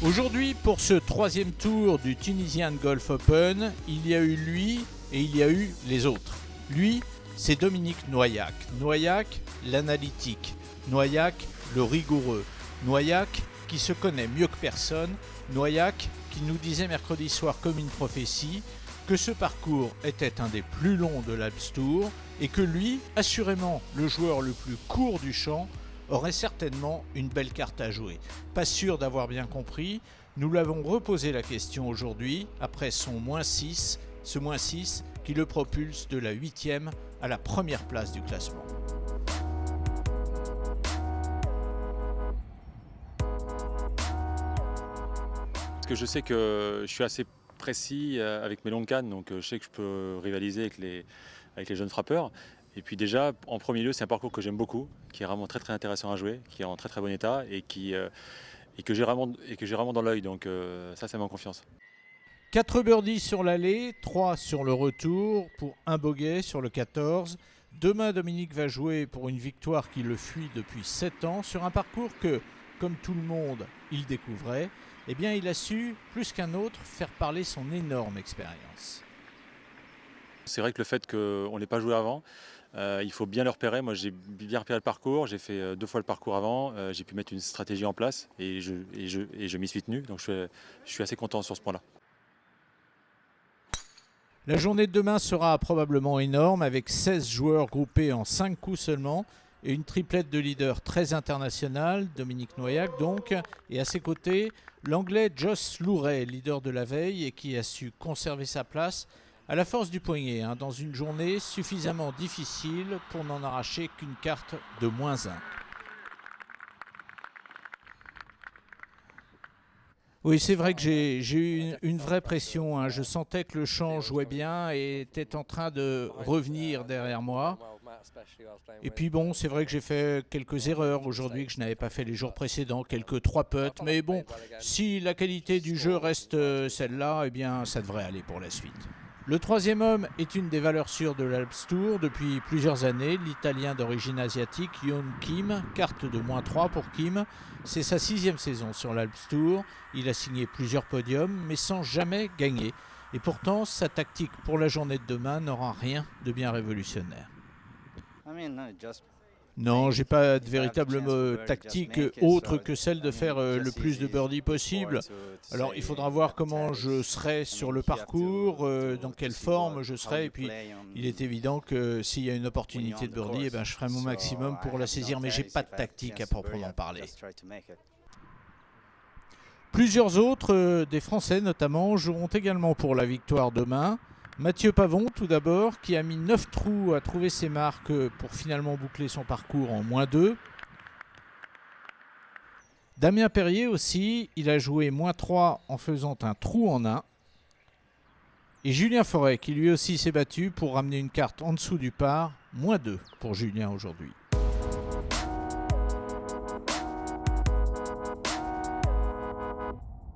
Aujourd'hui, pour ce troisième tour du Tunisian Golf Open, il y a eu lui et il y a eu les autres. Lui, c'est Dominique Noyac. Noyac, l'analytique. Noyac, le rigoureux. Noyac, qui se connaît mieux que personne. Noyac, qui nous disait mercredi soir comme une prophétie que ce parcours était un des plus longs de l'Alps Tour et que lui, assurément le joueur le plus court du champ, aurait certainement une belle carte à jouer. Pas sûr d'avoir bien compris, nous l'avons reposé la question aujourd'hui après son -6, ce -6 qui le propulse de la 8e à la première place du classement. Parce que je sais que je suis assez précis avec mes longues cannes, donc je sais que je peux rivaliser avec les jeunes frappeurs. Et puis déjà, en premier lieu, c'est un parcours que j'aime beaucoup, qui est vraiment très très intéressant à jouer, qui est en très très bon état et que j'ai vraiment dans l'œil. Donc ça met en confiance. 4 birdies sur l'aller, 3 sur le retour pour un bogey sur le 14. Demain, Dominique va jouer pour une victoire qui le fuit depuis 7 ans sur un parcours que, comme tout le monde, il découvrait. Eh bien, il a su, plus qu'un autre, faire parler son énorme expérience. C'est vrai que le fait qu'on ne l'ait pas joué avant, il faut bien le repérer. Moi, j'ai bien repéré le parcours. J'ai fait 2 fois le parcours avant. J'ai pu mettre une stratégie en place et je m'y suis tenu. Donc, je suis assez content sur ce point-là. La journée de demain sera probablement énorme avec 16 joueurs groupés en 5 coups seulement et une triplette de leaders très internationale, Dominique Noyac donc, et à ses côtés, l'anglais Joss Louret, leader de la veille et qui a su conserver sa place à la force du poignet, dans une journée suffisamment difficile pour n'en arracher qu'une carte de -1. Oui, c'est vrai que j'ai eu une vraie pression. Je sentais que le champ jouait bien et était en train de revenir derrière moi. Et puis bon, c'est vrai que j'ai fait quelques erreurs aujourd'hui que je n'avais pas fait les jours précédents, quelques 3 putts. Mais bon, si la qualité du jeu reste celle-là, eh bien ça devrait aller pour la suite. Le troisième homme est une des valeurs sûres de l'Alps Tour depuis plusieurs années, l'Italien d'origine asiatique Hyun Kim, carte de -3 pour Kim. C'est sa 6e saison sur l'Alps Tour, il a signé plusieurs podiums mais sans jamais gagner. Et pourtant, sa tactique pour la journée de demain n'aura rien de bien révolutionnaire. Non, j'ai pas de véritable tactique autre que celle de faire le plus de birdies possible. Alors il faudra voir comment je serai sur le parcours, dans quelle forme je serai. Et puis il est évident que s'il y a une opportunité de birdie, je ferai mon maximum pour la saisir. Mais j'ai pas de tactique à proprement parler. Plusieurs autres, des Français notamment, joueront également pour la victoire demain. Mathieu Pavon tout d'abord, qui a mis 9 trous à trouver ses marques pour finalement boucler son parcours en -2. Damien Perrier aussi, il a joué -3 en faisant un trou en 1. Et Julien Forêt qui lui aussi s'est battu pour ramener une carte en dessous du par, -2 pour Julien aujourd'hui.